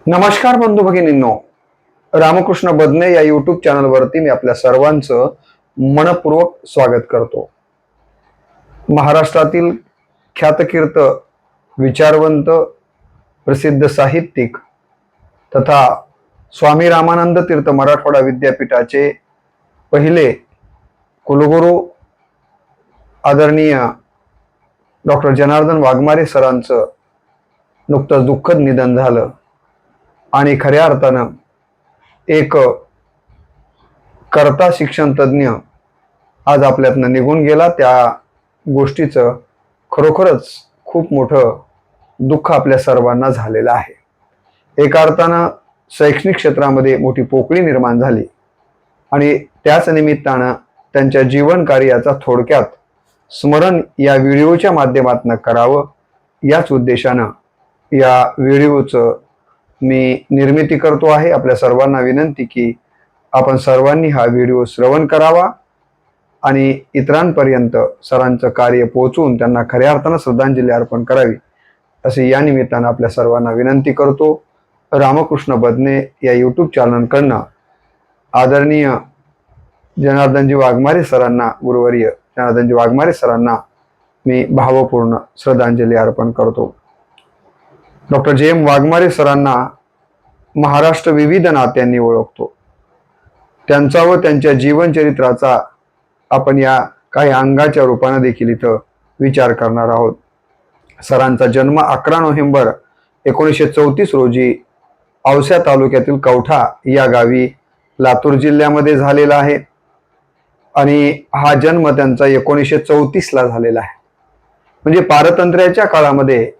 नमस्कार बंधू भगिनींनो, रामकृष्ण बदने या युट्यूब चॅनलवरती मी आपल्या सर्वांचं मनपूर्वक स्वागत करतो. महाराष्ट्रातील ख्यातकीर्त, विचारवंत, प्रसिद्ध साहित्यिक तथा स्वामी रामानंद तीर्थ मराठवाडा विद्यापीठाचे पहिले कुलगुरू आदरणीय डॉक्टर जनार्दन वाघमारे सरांचं नुकतंच दुःखद निधन झालं आणि खऱ्या अर्थानं एक कर्ता शिक्षण तज्ञ आज आपल्यातनं निघून गेला. त्या गोष्टीचं खरोखरच खूप मोठं दुःख आपल्या सर्वांना झालेलं आहे. एका अर्थानं शैक्षणिक क्षेत्रामध्ये मोठी पोकळी निर्माण झाली आणि त्याच निमित्तानं त्यांच्या जीवन कार्याचा थोडक्यात स्मरण या व्हिडिओच्या माध्यमातून करावं याच उद्देशानं या व्हिडिओचं मी निर्मिती करतो आहे. आपल्या सर्वांना विनंती की आपण सर्वांनी हा व्हिडिओ श्रवण करावा आणि इतरांपर्यंत सरांचं कार्य पोहोचवून त्यांना खऱ्या अर्थानं श्रद्धांजली अर्पण करावी असे या निमित्तानं आपल्या सर्वांना विनंती करतो. रामकृष्ण बदने या यूट्यूब चॅनलकडनं आदरणीय जनार्दनजी वाघमारे सरांना, गुरुवर्य जनार्दनजी वाघमारे सरांना मी भावपूर्ण श्रद्धांजली अर्पण करतो. Doctor J.M.. वाघमारे सरांना महाराष्ट्र विविध नात्यांनी ओळखतो. त्यांचा व त्यांच्या जीवनचरित्राचा आपण या काही अंगाच्या रूपाने देखील इथं विचार करणार आहोत. सरांचा जन्म 11 नोव्हेंबर 1934 रोजी औसा तालुक्यातील कवठा या गावी लातूर जिल्ह्यामध्ये झालेला आहे आणि हा जन्म त्यांचा 1934 ला झालेला आहे. म्हणजे पारतंत्र्याच्या काळामध्ये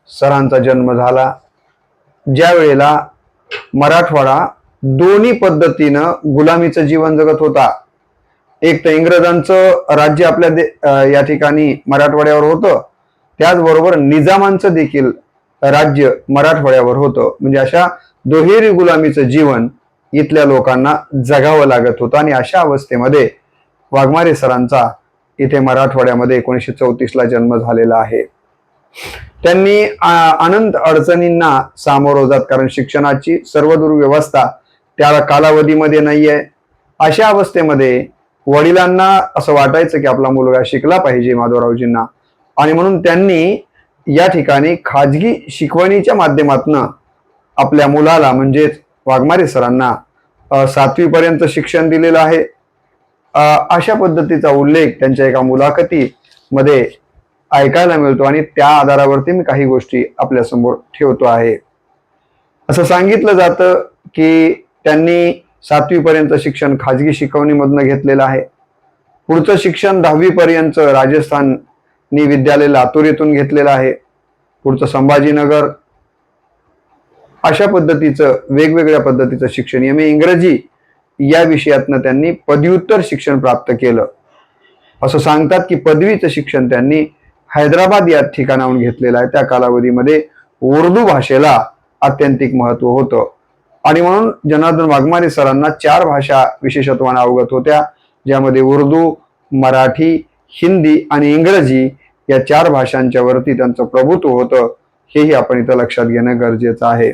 सरांचा जन्म झाला, ज्या वेळेला मराठवाडा दोन्ही पद्धतीनं गुलामीचं जीवन जगत होता. एक तर इंग्रजांचं राज्य आपल्या या ठिकाणी मराठवाड्यावर होतं, त्याचबरोबर निजामांचं देखील राज्य मराठवाड्यावर होतं. म्हणजे अशा दुहेरी गुलामीचं जीवन इथल्या लोकांना जगावं लागत होतं आणि अशा अवस्थेमध्ये वाघमारे सरांचा इथे मराठवाड्यामध्ये 1934 ला जन्म झालेला आहे. त्यांनी अनंत अडचणींना सामोरं जात, कारण शिक्षणाची सर्वदूर व्यवस्था त्या कालावधीमध्ये नाहीये. अशा अवस्थेमध्ये वडिलांना असं वाटायचं की आपला मुलगा शिकला पाहिजे माधवरावजींना, आणि म्हणून त्यांनी या ठिकाणी खाजगी शिकवणीच्या माध्यमातून आपल्या मुलाला म्हणजेच वाघमारे सरांना 7वी पर्यंत शिक्षण दिलेलं आहे. अशा पद्धतीचा उल्लेख त्यांच्या एका मुलाखतीमध्ये ऐकायला मिळतो आणि त्या आधारावरती मी काही गोष्टी आपल्या समोर ठेवतो आहे. असं सांगितलं जातं की त्यांनी 7वी पर्यंत शिक्षण खाजगी शिकवणीमधनं घेतलेलं आहे. पुढचं शिक्षण 10वी पर्यंत राजस्थानी विद्यालय लातूर येथून घेतलेलं आहे. पुढचं संभाजीनगर, अशा पद्धतीचं वेगवेगळ्या पद्धतीचं शिक्षण, इंग्रजी या विषयातनं त्यांनी पदव्युत्तर शिक्षण प्राप्त केलं. असं सांगतात की पदवीचं शिक्षण त्यांनी हैदराबाद या ठिकाणाहून घेतलेलं आहे. त्या कालावधीमध्ये उर्दू भाषेला अत्यंतिक महत्व होतं आणि म्हणून जनार्दन वाघमारे सरांना 4 भाषा विशेषत्वाने अवगत होत्या, ज्यामध्ये उर्दू, मराठी, हिंदी आणि इंग्रजी या 4 भाषांच्या वरती त्यांचं प्रभुत्व होतं. हेही आपण इथं लक्षात घेणं गरजेचं आहे.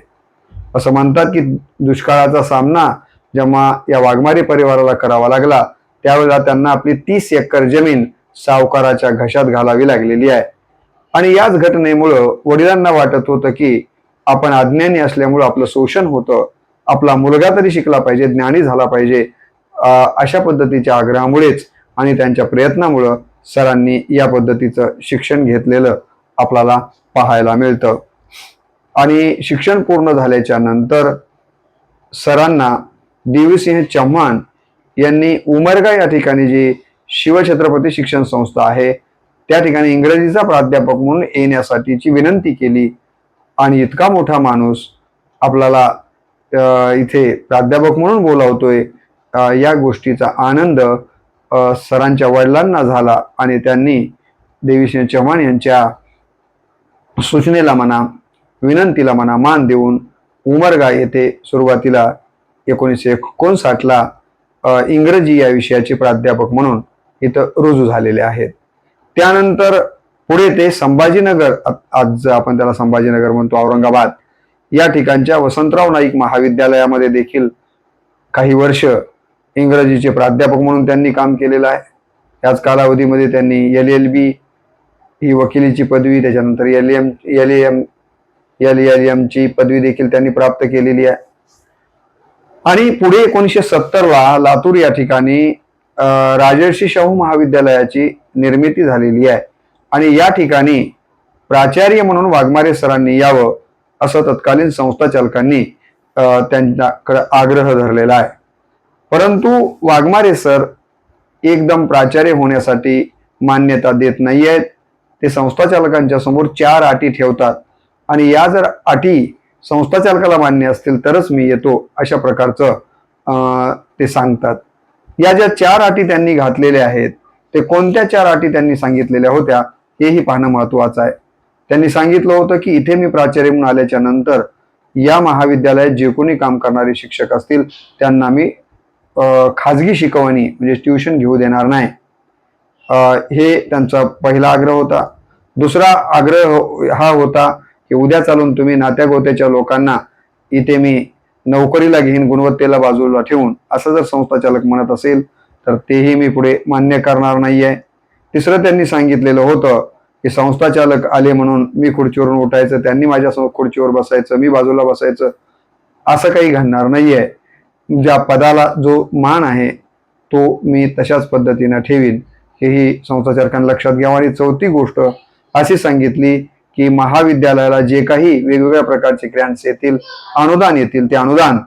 असं म्हणतात की दुष्काळाचा सामना जेव्हा या वाघमारे परिवाराला करावा लागला, त्यावेळेला त्यांना आपली 30 एकर जमीन सावकाराच्या घशात घालावी लागलेली आहे. आणि याच घटनेमुळं वडिलांना वाटत होतं की आपण अज्ञानी असल्यामुळं आपलं शोषण होतं, आपला मुलगा तरी शिकला पाहिजे, ज्ञानी झाला पाहिजे. अशा पद्धतीच्या आग्रहामुळेच आणि त्यांच्या प्रयत्नामुळं सरांनी या पद्धतीचं शिक्षण घेतलेलं आपल्याला पाहायला मिळतं. आणि शिक्षण पूर्ण झाल्याच्या नंतर सरांना देवीसिंह चव्हाण यांनी उमरगा या ठिकाणी जी शिवछत्रपती शिक्षण संस्था आहे त्या ठिकाणी इंग्रजीचा प्राध्यापक म्हणून येण्यासाठीची विनंती केली. आणि इतका मोठा माणूस आपल्याला इथे प्राध्यापक म्हणून बोलावतोय, या गोष्टीचा आनंद सरांच्या वडिलांना झाला आणि त्यांनी देवीसिंह चव्हाण यांच्या सूचनेला म्हणा, विनंतीला म्हणा मान देऊन उमरगा येथे सुरुवातीला 1959 ला इंग्रजी या विषयाचे प्राध्यापक म्हणून इथं रुजू झालेले आहेत. त्यानंतर पुढे ते संभाजीनगर, आज आपण त्याला संभाजीनगर म्हणतो, औरंगाबाद या ठिकाणच्या वसंतराव नाईक महाविद्यालयामध्ये देखील काही वर्ष इंग्रजीचे प्राध्यापक म्हणून त्यांनी काम केलेलं आहे. याच कालावधीमध्ये त्यांनी LLB ही वकिलीची पदवी, त्याच्यानंतर LLM ची पदवी देखील त्यांनी प्राप्त केलेली आहे. आणि पुढे 1970ला लातूर या ठिकाणी राजर्षी शाहू महाविद्यालयाची निर्मिती झालेली आहे आणि या ठिकाणी प्राचार्य म्हणून वाघमारे सरांनी यावं असं तत्कालीन संस्थाचालकांनी त्यांच्याकडे आग्रह धरलेला आहे. परंतु वाघमारे सर एकदम प्राचार्य होण्यासाठी मान्यता देत नाही आहेत. ते संस्थाचालकांच्या समोर 4 अटी ठेवतात आणि या जर अटी संस्थाचालकाला मान्य असतील तरच मी येतो अशा प्रकारचं ते सांगतात. या ज्या 4 अटी त्यांनी घातलेल्या आहेत ते कोणत्या 4 अटी त्यांनी सांगितलेल्या होत्या हेही पाहणं महत्वाचं आहे. त्यांनी सांगितलं होतं की इथे मी प्राचार्य म्हणून आल्याच्या नंतर या महाविद्यालयात जे कोणी काम करणारे शिक्षक असतील त्यांना मी खाजगी शिकवणी म्हणजे ट्युशन घेऊ देणार नाही. हे त्यांचा पहिला आग्रह होता. दुसरा आग्रह हा होता की उद्या चालून तुम्ही नात्यागोत्याच्या लोकांना इथे मी नोकरीला घेईन गुणवत्तेला बाजूला ठेवून असं जर संस्थाचालक म्हणत असेल तर तेही मी पुढे मान्य करणार नाहीये. तिसरं त्यांनी सांगितलेलं होतं की संस्थाचालक आले म्हणून मी खुर्चीवरून उठायचं, त्यांनी माझ्यासमोर खुर्चीवर बसायचं, मी बाजूला बसायचं असं काही घडणार नाहीये. ज्या पदाला जो मान आहे तो मी तशाच पद्धतीने ठेवीन हेही संस्थाचालकांनी लक्षात घ्यावं. आणि चौथी गोष्ट अशी सांगितली की महाविद्यालयाला जे काही वेगवेगळ्या प्रकारचे ग्रँट्स येतील, अनुदान येतील, ते अनुदान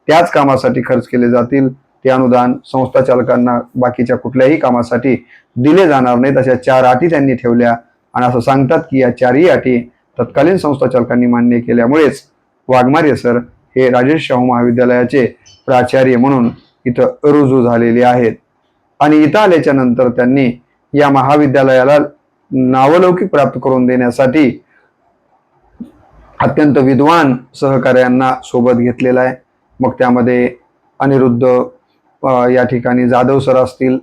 त्याच कामासाठी खर्च केले जातील. ते अनुदान संस्थाचालकांना बाकीच्या कुठल्याही कामासाठी दिले जाणार नाहीत अशा 4 अटी त्यांनी ठेवल्या. आणि असं सांगतात की या 4ही अटी तत्कालीन संस्थाचालकांनी मान्य केल्यामुळेच वाघमारे सर हे राजर्षी शाहू महाविद्यालयाचे प्राचार्य म्हणून इथं रुजू झालेले आहेत. आणि इथं आल्याच्या नंतर त्यांनी या महाविद्यालयाला नावलौकिक प्राप्त करून देण्यासाठी अत्यंत विद्वान सहकार्यांना सोबत घेतलेला आहे. मग त्यामध्ये अनिरुद्ध या ठिकाणी जाधव सर असतील,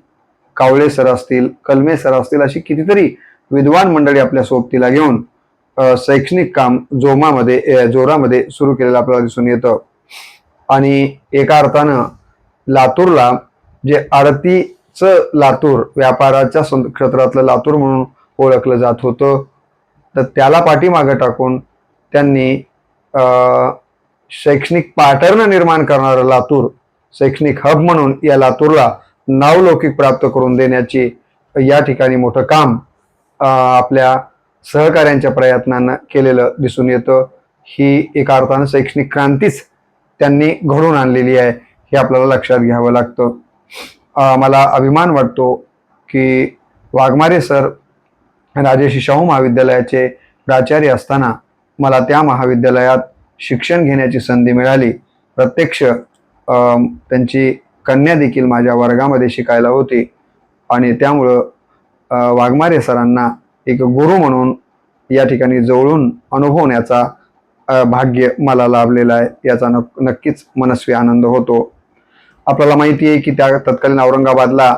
कावळे सर असतील, कलमे सर असतील, अशी कितीतरी विद्वान मंडळी आपल्या सोबतीला घेऊन शैक्षणिक काम जोरामध्ये सुरू केलेलं आपल्याला दिसून येतं. आणि एका अर्थानं लातूरला जे आरतीचं लातूर, व्यापाराच्या क्षेत्रातलं लातूर म्हणून ओळखलं जात होतं, तर त्याला पाठीमागं टाकून त्यांनी शैक्षणिक पॅटर्न निर्माण करणारं लातूर, शैक्षणिक हब म्हणून या लातूरला नावलौकिक प्राप्त करून देण्याची या ठिकाणी मोठं काम आपल्या सहकार्यांच्या प्रयत्नांना केलेलं दिसून येतं. ही एका अर्थानं शैक्षणिक क्रांतीच त्यांनी घडवून आणलेली आहे हे आपल्याला लक्षात घ्यावं लागतं. मला अभिमान वाटतो की वाघमारे सर राजर्षी शाहू महाविद्यालयाचे प्राचार्य असताना मला त्या महाविद्यालयात शिक्षण घेण्याची संधी मिळाली. प्रत्यक्ष त्यांची कन्या देखील माझ्या वर्गामध्ये शिकायला होती आणि त्यामुळं वाघमारे सरांना एक गुरु म्हणून या ठिकाणी जवळून अनुभवण्याचा भाग्य मला लाभलेलं आहे. याचा नक्कीच मनस्वी आनंद होतो. आपल्याला माहिती आहे की त्या तत्कालीन औरंगाबादला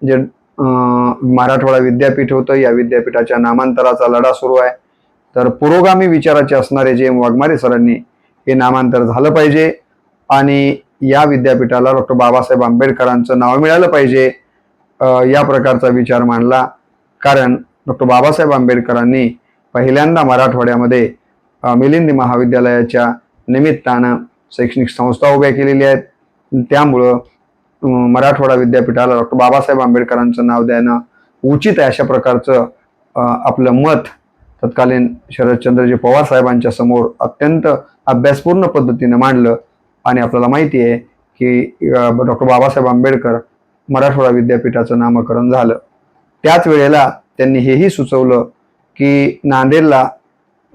जे मराठवाडा विद्यापीठ होतं, या विद्यापीठाच्या नामांतराचा लढा सुरू आहे. तर पुरोगामी विचाराचे असणारे जे वाघमारे सरांनी हे नामांतर झालं पाहिजे आणि या विद्यापीठाला डॉक्टर बाबासाहेब आंबेडकरांचं नाव मिळालं पाहिजे या प्रकारचा विचार मांडला. कारण डॉक्टर बाबासाहेब आंबेडकरांनी पहिल्यांदा मराठवाड्यामध्ये मिलिंद महाविद्यालयाच्या निमित्तानं शैक्षणिक संस्था उभ्या केलेल्या आहेत. त्यामुळं मराठवाडा विद्यापीठाला डॉक्टर बाबासाहेब आंबेडकरांचं नाव देणं उचित आहे अशा प्रकारचं आपलं मत तत्कालीन शरदचंद्रजी पवार साहेबांच्या समोर अत्यंत अभ्यासपूर्ण पद्धतीने मांडलं. आणि आपल्याला माहिती आहे की डॉक्टर बाबासाहेब आंबेडकर मराठवाडा विद्यापीठाचं नामकरण झालं. त्याच वेळेला त्यांनी हेही सुचवलं की नांदेडला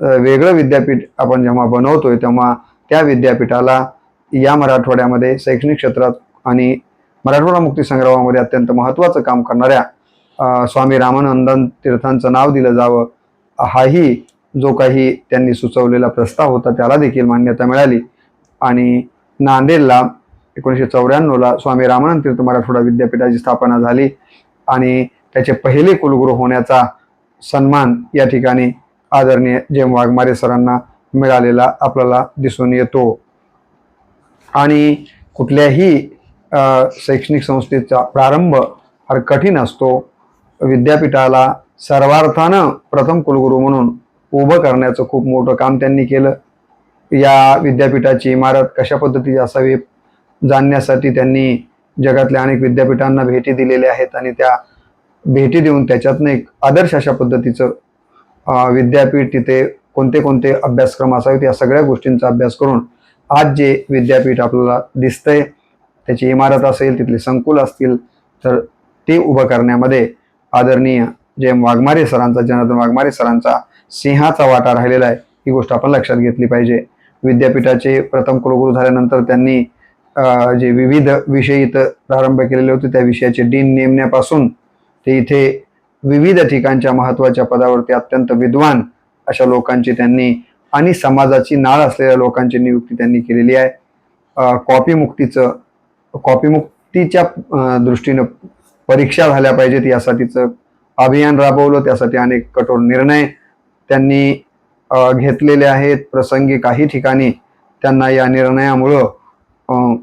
वेगळं विद्यापीठ आपण जेव्हा बनवतोय तेव्हा त्या विद्यापीठाला या मराठवाड्यामध्ये शैक्षणिक क्षेत्रात आणि मराठवाडा मुक्ती संग्रामामध्ये अत्यंत महत्त्वाचं काम करणाऱ्या स्वामी रामानंदन तीर्थांचं नाव दिलं जावं. हाही जो काही त्यांनी सुचवलेला प्रस्ताव होता त्याला देखील मान्यता मिळाली आणि नांदेडला 1994ला स्वामी रामानंद तीर्थ मराठवाडा विद्यापीठाची स्थापना झाली आणि त्याचे पहिले कुलगुरू होण्याचा सन्मान या ठिकाणी आदरणीय जे वाघमारे सरांना मिळालेला आपल्याला दिसून येतो। आणि कुठल्याही शैक्षणिक संस्थेचा प्रारंभ फार कठीण असतो। विद्यापीठाला सर्वार्थानं प्रथम कुलगुरू म्हणून उभं करण्याचं खूप मोठं काम त्यांनी केलं। या विद्यापीठाची इमारत कशा पद्धतीची असावी जाणण्यासाठी त्यांनी जगातल्या अनेक विद्यापीठांना भेटी दिलेल्या आहेत आणि त्या भेटी देऊन त्याच्यातनं एक आदर्श अशा पद्धतीचं विद्यापीठ, तिथे कोणते कोणते अभ्यासक्रम असावेत या सगळ्या गोष्टींचा अभ्यास करून आज जे विद्यापीठ आपल्याला दिसतंय, त्याची इमारत असेल, तिथले संकुल असतील, तर ते उभं करण्यामध्ये आदरणीय जयंत वाघमारे सरांचा, जनार्दन वाघमारे सरांचा सिंहाचा वाटा राहिलेला आहे। ही गोष्ट आपण लक्षात घेतली पाहिजे। विद्यापीठाचे प्रथम कुलगुरू झाल्यानंतर त्यांनी जे विविध विषय इथं प्रारंभ केलेले होते, त्या विषयाचे डीन नेमण्यापासून ते इथे विविध ठिकाणच्या महत्त्वाच्या पदावरती अत्यंत विद्वान अशा लोकांची त्यांनी आणि समाजाची नाळ असलेल्या लोकांची नियुक्ती त्यांनी केलेली आहे। कॉपीमुक्तीच्या दृष्टीनं परीक्षा झाल्या पाहिजेत यासाठीचं अभियान राबवलं, त्यासाठी अनेक कठोर निर्णय त्यांनी घेतलेले आहेत। प्रसंगी काही ठिकाणी त्यांना या निर्णयामुळं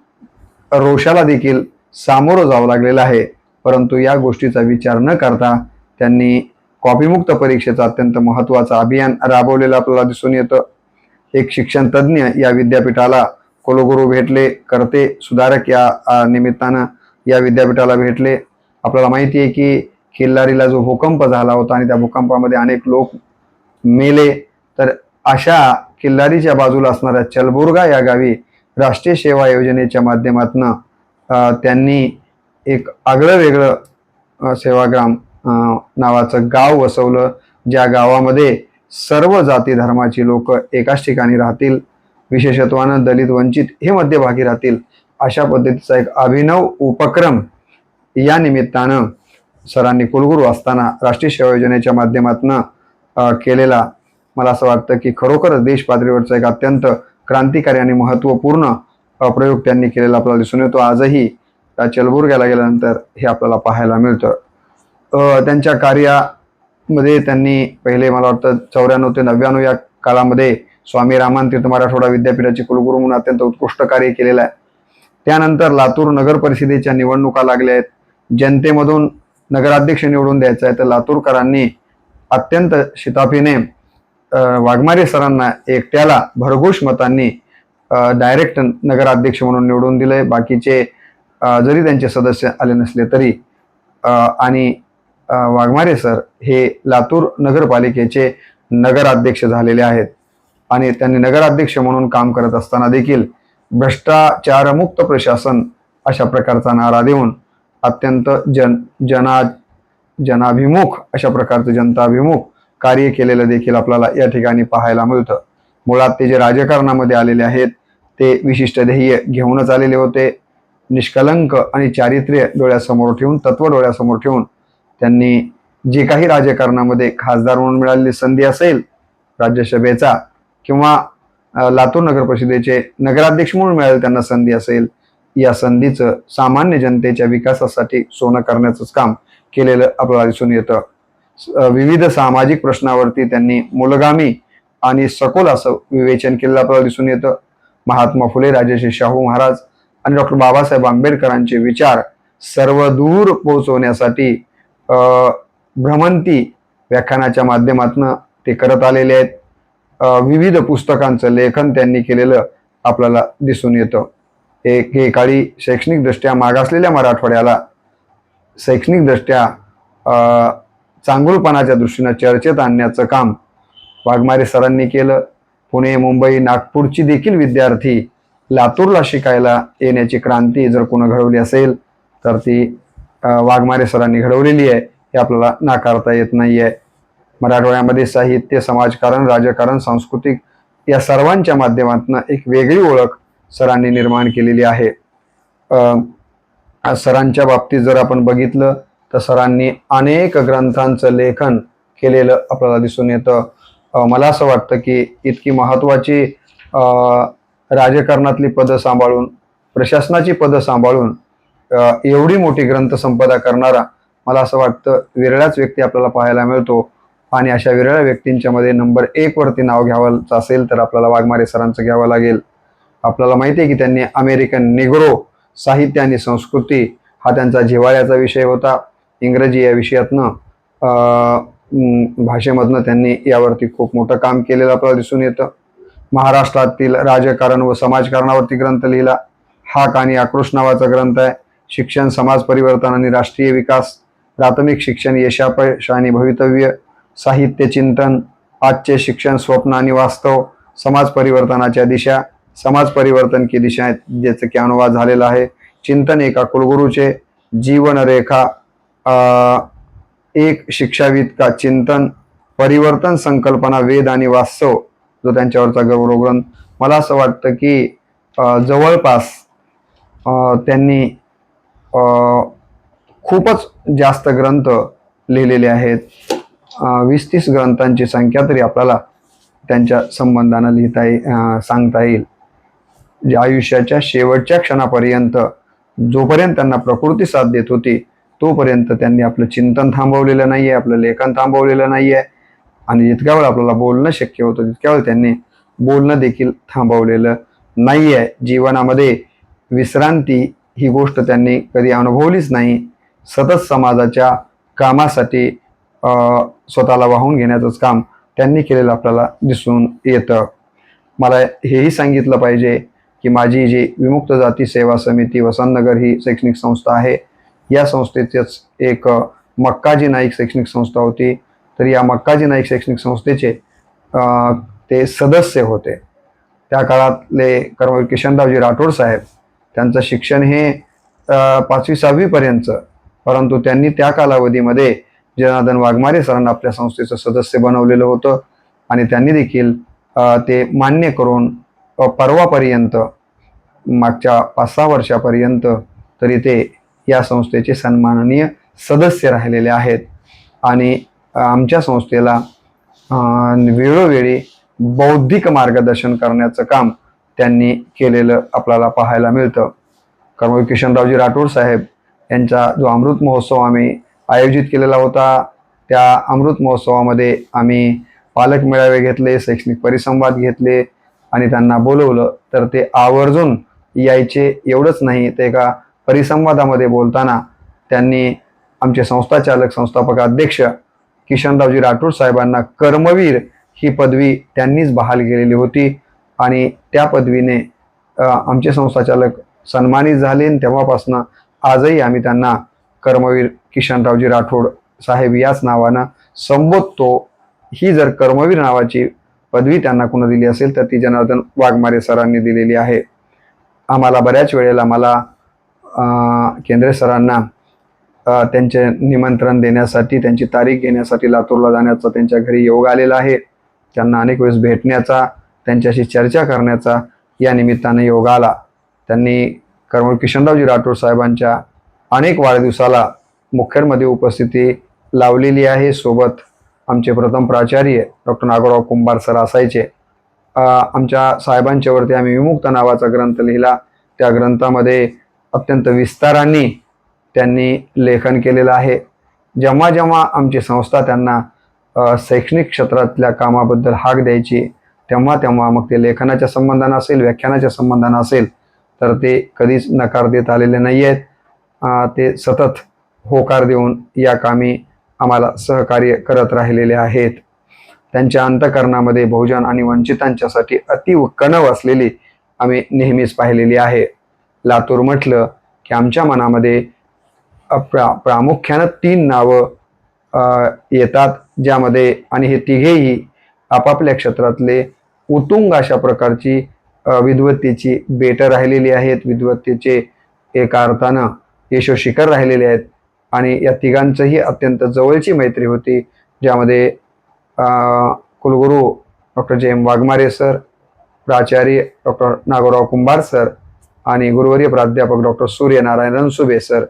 रोषाला देखील सामोरं जावं लागलेलं आहे, परंतु या गोष्टीचा विचार न करता त्यांनी कॉपीमुक्त परीक्षेचं अत्यंत महत्त्वाचं अभियान राबवलेलं आपल्याला दिसून येतं। एक शिक्षण तज्ज्ञ या विद्यापीठाला कुलगुरू भेटले, कर्ते सुधारक या निमित्तानं या विद्यापीठाला भेटले। आपल्याला माहिती आहे की किल्लारीला जो भूकंप झाला होता आणि त्या भूकंपामध्ये अनेक लोक मेले, तर अशा किल्लारीच्या बाजूला असणाऱ्या चलबुर्गा या गावी राष्ट्रीय सेवा योजनेच्या माध्यमातून त्यांनी एक आगळं वेगळं सेवाग्राम नावाचं गाव वसवलं, ज्या गावामध्ये सर्व जाती धर्माची लोक एकाच ठिकाणी राहतील, विशेषत्वानं दलित वंचित हे मध्यभागी राहतील, अशा पद्धतीचा एक अभिनव उपक्रम या निमित्तानं सरांनी कुलगुरू असताना राष्ट्रीय सेवा योजनेच्या माध्यमातून केलेला मला असं वाटतं की खरोखरच देश पातळीवरचा एक अत्यंत क्रांतिकारी आणि महत्त्वपूर्ण प्रयोग त्यांनी केलेला आपल्याला दिसून येतो। आजही चलबुर्ग्याला गेल्यानंतर हे आपल्याला पाहायला मिळतं। त्यांच्या कार्यामध्ये त्यांनी पहिले मला वाटतं 94 ते 99 या काळामध्ये स्वामी रामान तीर्थ मराठवाडा विद्यापीठाचे कुलगुरू म्हणून अत्यंत उत्कृष्ट कार्य केलेलं आहे। त्यानंतर लातूर नगर परिषदेच्या निवडणुका लागल्या आहेत, जनतेमधून नगराध्यक्ष निवडून द्यायचा आहे, तर लातूरकरांनी अत्यंत शिताफीने वाघमारे सरांना एकट्याला भरघोष मतांनी डायरेक्ट नगराध्यक्ष म्हणून निवडून दिले। बाकीचे जरी त्यांचे सदस्य आले नसले तरी आणि वाघमारे सर हे लातूर नगरपालिकेचे नगराध्यक्ष झालेले आहेत आणि त्यांनी नगराध्यक्ष म्हणून काम करत असताना देखील भ्रष्टाचारमुक्त प्रशासन अशा प्रकारचा नारा देऊन अत्यंत जनाभिमुख अशा प्रकारचं जनताभिमुख कार्य केलेलं देखील आपल्याला या ठिकाणी पाहायला मिळतं। मुळात ते जे राजकारणामध्ये आलेले आहेत ते विशिष्ट ध्येय घेऊनच आलेले होते। निष्कलंक आणि चारित्र्य डोळ्यासमोर ठेवून, तत्व डोळ्यासमोर ठेवून त्यांनी जे काही राजकारणामध्ये खासदार म्हणून मिळालेली संधी असेल राज्यसभेचा किंवा लातूर नगर परिषदेचे नगराध्यक्ष म्हणून मिळालेली त्यांना संधी असेल, या संधीचं सामान्य जनतेच्या विकासासाठी सोनं करण्याचंच काम केलेलं आपल्याला दिसून येतं। विविध सामाजिक प्रश्नावरती त्यांनी मूलगामी आणि सखोल असं विवेचन केलेलं आपल्याला दिसून येतं। महात्मा फुले, राजर्षी शाहू महाराज आणि डॉक्टर बाबासाहेब आंबेडकरांचे विचार सर्वदूर पोहोचवण्यासाठी भ्रमंती व्याख्यानाच्या माध्यमातून ते करत आलेले आहेत। विविध पुस्तकांचं लेखन त्यांनी केलेलं आपल्याला दिसून येतं। एकेकाळी शैक्षणिकदृष्ट्या मागासलेल्या मराठवाड्याला शैक्षणिकदृष्ट्या चांगुलपणाच्या दृष्टीनं चर्चेत आणण्याचं काम वाघमारे सरांनी केलं। पुणे, मुंबई, नागपूरची देखील विद्यार्थी लातूरला शिकायला येण्याची क्रांती जर कोणी घडवली असेल तर ती वाघमारे सरांनी घडवलेली आहे, हे आपल्याला नाकारता येत नाही आहे। मराठवाड्यामध्ये साहित्य, समाजकारण, राजकारण, सांस्कृतिक या सर्वांच्या माध्यमातून एक वेगळी ओळख सरांनी निर्माण केलेली आहे। सरांच्या बाबतीत जर आपण बघितलं तर सरांनी अनेक ग्रंथांचं लेखन केलेलं आपल्याला दिसून येतं। मला असं वाटतं की इतकी महत्त्वाची राजकारणातली पदं सांभाळून, प्रशासनाची पदं सांभाळून एवढी मोठी ग्रंथसंपदा करणारा मला असं वाटतं विरळाच व्यक्ती आपल्याला पाहायला मिळतो। आणि अशा विरळ व्यक्तींच्या मध्ये नंबर 1 वरती नाव घ्यावं असेल तर आपल्याला वाघमारे सरांचं घ्यावं लागेल. आपल्याला माहिती आहे की त्यांनी अमेरिकन निग्रो साहित्य आणि संस्कृती हा त्यांचा जिव्हाळ्याचा विषय होता. इंग्रजी या विषयातनं भाषेमधनं त्यांनी यावरती खूप मोठं काम केलेलं आपल्याला दिसून येतं. महाराष्ट्रातील राजकारण व समाजकारणावरती ग्रंथ लिहिला. हाक आणि आक्रोश नावाचा ग्रंथ आहे. शिक्षण, समाज परिवर्तन आणि राष्ट्रीय विकास, प्राथमिक शिक्षण, यशापयश आणि भवितव्य, साहित्य चिंतन, आजचे शिक्षण, स्वप्न आणि वास्तव, समाज परिवर्तनाच्या दिशा, समाज परिवर्तन की दिशा ज्याचं की अनुवाद झालेला आहे. चिंतन एका कुलगुरूचे, जीवन रेखा, एक शिक्षाविद का चिंतन, परिवर्तन संकल्पना, वेद आणि वास्तव जो त्यांच्यावरचा गौरव ग्रंथ. मला असं वाटतं की जवळपास त्यांनी खूपच जास्त ग्रंथ लिहिलेले आहेत. 20-30 ग्रंथांची संख्या तरी आपल्याला त्यांच्या संबंधानं सांगता येईल. जे आयुष्याच्या शेवटच्या क्षणापर्यंत जोपर्यंत त्यांना प्रकृती साथ देत होती तोपर्यंत त्यांनी आपलं चिंतन थांबवलेलं नाही आहे, आपलं लेखन थांबवलेलं नाही आहे. आणि जितक्या वेळ आपल्याला बोलणं शक्य होतं तितक्या वेळ त्यांनी बोलणं देखील थांबवलेलं नाही आहे. जीवनामध्ये विश्रांती ही गोष्ट त्यांनी कधी अनुभवलीच नाही. सतत समाजाच्या कामासाठी स्वतःला वाहून घेण्याचंच काम त्यांनी केलेलं आपल्याला दिसून येतं. मला हेही सांगितलं पाहिजे की माझी जी विमुक्त जाती सेवा समिती वसंतनगर ही शैक्षणिक संस्था आहे, या संस्थेचेच एक मक्काजी नाईक शैक्षणिक संस्था होती. तर या मक्काजी नाईक शैक्षणिक संस्थेचे ते सदस्य होते. त्या काळातले कर्मवीर किशनरावजी राठोड साहेब, त्यांचं शिक्षण हे 5वी-6वी पर्यंत, परंतु त्यांनी त्या कालावधीमध्ये जनार्दन वाघमारे सरांना आपल्या संस्थेचं सदस्य बनवलेलं होतं आणि त्यांनी देखील ते मान्य करून परवापर्यंत मागच्या 5-6 वर्षापर्यंत तरी ते या संस्थेचे सन्माननीय सदस्य राहिलेले आहेत. आणि आमच्या संस्थेला वेळोवेळी बौद्धिक मार्गदर्शन करण्याचं काम त्यांनी केलेलं आपल्याला पाहायला मिळतं. कर्मवीर किशनरावजी राठोड साहेब यांचा जो अमृत महोत्सव आम्ही आयोजित केलेला होता, त्या अमृत महोत्सवामध्ये आम्ही पालक मेळावे घेतले, शैक्षणिक परिसंवाद घेतले आणि त्यांना बोलवलं तर ते आवर्जून यायचे. एवढंच नाही, ते एका परिसंवादामध्ये बोलताना त्यांनी आमचे संस्थाचालक संस्थापक अध्यक्ष किशनरावजी राठोड साहेबांना कर्मवीर ही पदवी त्यांनीच बहाल केलेली होती आणि त्या पदवीने आमचे संस्थाचालक सन्मानित झाले. तेव्हापासून आजही आम्ही त्यांना कर्मवीर किशनरावजी राठोड साहेब याच नावानं संबोधतो. ही जर कर्मवीर नावाची पदवी त्यांना कोणी दिली असेल तर ती जनार्दन वाघमारे सरांनी दिलेली आहे. आम्हाला बऱ्याच वेळेला मला केंद्रे सरांना त्यांचे निमंत्रण देण्यासाठी, त्यांची तारीख घेण्यासाठी लातूरला जाण्याचा त्यांच्या घरी योग आलेला आहे. त्यांना अनेक वेळेस भेटण्याचा, त्यांच्याशी चर्चा करण्याचा या निमित्ताने योग आला. त्यांनी कर्मवीर किशनरावजी राठोड साहेबांच्या अनेक वाढदिवसाला मुखेरमध्ये उपस्थिती लावलेली आहे. सोबत आमचे प्रथम प्राचार्य डॉक्टर नागोराव कुंभार सर असायचे. आमच्या साहेबांच्यावरती आम्ही विमुक्त नावाचा ग्रंथ लिहिला. त्या ग्रंथामध्ये अत्यंत विस्ताराने त्यांनी लेखन केलेलं आहे. जेव्हा जेव्हा आमची संस्था त्यांना शैक्षणिक क्षेत्रातल्या कामाबद्दल हाक द्यायची तेव्हा तेव्हा मग ते लेखनाच्या संबंधानं असेल, व्याख्यानाच्या संबंधानं असेल तर ते कधीच नकार देत आलेले नाही आहेत. ते सतत होकार देऊन या कामी आम्हाला सहकार्य करत राहिलेले आहेत. त्यांच्या अंतःकरणामध्ये बहुजन आणि वंचितांच्यासाठी अति कणव असलेली आम्ही नेहमीच पाहिलेली आहे. लातूर म्हटलं की आमच्या मनामध्ये प्रामुख्यानं 3 नावं येतात, ज्यामध्ये आणि हे तिघेही आपापल्या क्षेत्रातले उत्तुंग अशा प्रकारची विद्वत्तेची बेटं राहिलेली आहेत, विद्वत्तेचे एका अर्थानं यशोशिखर राहिलेले आहेत. आणि या तिघांचंही अत्यंत जवळची मैत्री होती, ज्यामध्ये कुलगुरू डॉक्टर जे.एम. वाघमारे सर, प्राचार्य डॉक्टर नागोराव कुंभार सर आणि गुरुवर्य प्राध्यापक डॉक्टर सूर्यनारायण रणसुभे सर.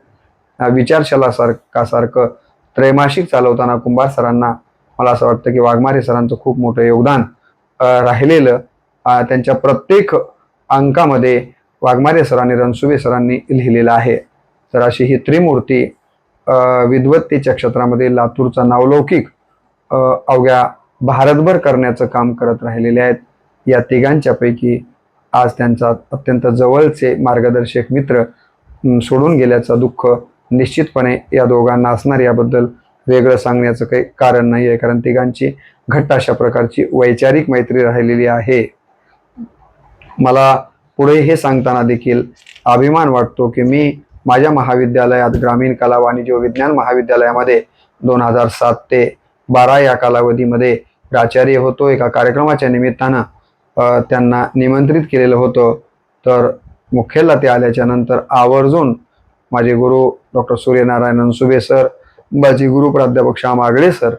विचारशाला सारखं त्रैमासिक चालवताना कुंभार सरांना मला असं वाटतं की वाघमारे सरांचं खूप मोठं योगदान राहिलेलं. त्यांच्या प्रत्येक अंकामध्ये वाघमारे सरांनी, रणसुभे सरांनी लिहिलेलं आहे. तर अशी ही त्रिमूर्ती विद्वत्तेच्या क्षेत्रामध्ये लातूरचा नावलौकिक अवघ्या भारतभर करण्याचं काम करत राहिलेले आहेत. या तिघांच्यापैकी आज त्यांचा अत्यंत जवळचे मार्गदर्शक मित्र सोडून गेल्याचं दुःख निश्चितपणे या दोघांना असणार, याबद्दल वेगळं सांगण्याचं काही कारण नाही आहे, कारण तिघांची घट्ट अशा प्रकारची वैचारिक मैत्री राहिलेली आहे. मला पुढे हे सांगताना देखील अभिमान वाटतो की मी माझ्या महाविद्यालयात ग्रामीण कला वाणिज्य व विज्ञान महाविद्यालयामध्ये 2007 ते 12 या कालावधीमध्ये प्राचार्य होतो. एका कार्यक्रमाच्या निमित्तानं त्यांना निमंत्रित केलेलं होतं, तर मुख्यला ते आल्याच्या नंतर आवर्जून माझे गुरु डॉक्टर सूर्यनारायण अनसुबे सर, माझे गुरु प्राध्यापक श्याम आगळे सर,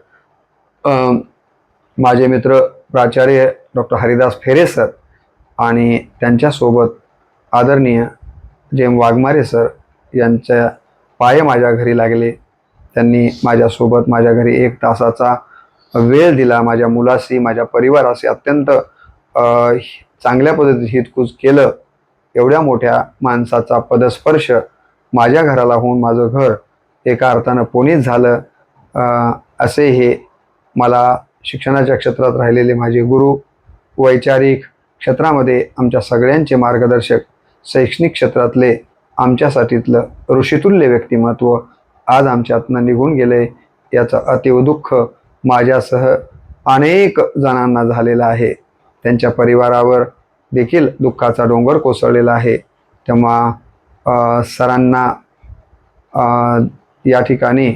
माझे मित्र प्राचार्य डॉक्टर हरिदास फेरे सर आणि त्यांच्यासोबत आदरणीय जेम वाघमारे सर यांच्या पाय माझ्या घरी लागले. त्यांनी माझ्यासोबत माझ्या घरी 1 तासाचा वेळ दिला. माझ्या मुलाशी, माझ्या परिवाराशी अत्यंत चांगल्या पद्धतीने हितकूच केलं. एवढ्या मोठ्या माणसाचा पदस्पर्श माझ्या घराला होऊन माझं घर एका अर्थानं पुनीत झालं. असे हे मला शिक्षणाच्या क्षेत्रात राहिलेले माझे गुरु, वैचारिक क्षेत्रामध्ये आमच्या सगळ्यांचे मार्गदर्शक, शैक्षणिक क्षेत्रातले आमच्यासाठीतलं ऋषितुल्य व्यक्तिमत्व आज आमच्यातनं निघून गेले. याचं अतीव दुःख माझ्यासह अनेक जणांना झालेलं आहे. त्यांच्या परिवारावर देखील दुःखाचा डोंगर कोसळलेला आहे. तेव्हा सरांना या ठिकाणी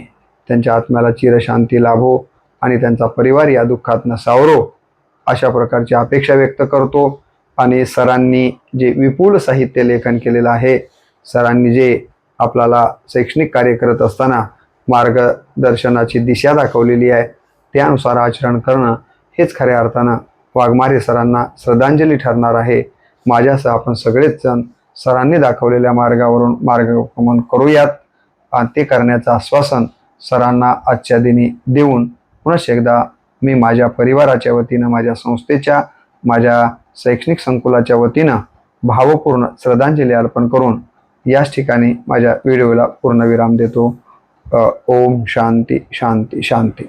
त्यांच्या आत्म्याला चिरशांती लाभो आणि त्यांचा परिवार या दुःखातनं सावरो अशा प्रकारची अपेक्षा व्यक्त करतो. आणि सरांनी जे विपुल साहित्य लेखन केलेलं आहे, सरांनी जे आपल्याला शैक्षणिक कार्य करत असताना मार्गदर्शनाची दिशा दाखवलेली आहे, त्यानुसार आचरण करणं हेच खऱ्या अर्थानं वाघमारे सरांना श्रद्धांजली ठरणार आहे. माझ्यासह आपण सगळेच जण सरांनी दाखवलेल्या मार्गावरून मार्गक्रमण करूयात आणि ते करण्याचं आश्वासन सरांना आजच्या दिनी देऊन पुन्हा एकदा मी माझ्या परिवाराच्या वतीनं, माझ्या संस्थेच्या, माझ्या शैक्षणिक संकुलाच्या वतीनं भावपूर्ण श्रद्धांजली अर्पण करून याच ठिकाणी माझ्या व्हिडिओला पूर्णविराम देतो. ओम शांती शांती शांती.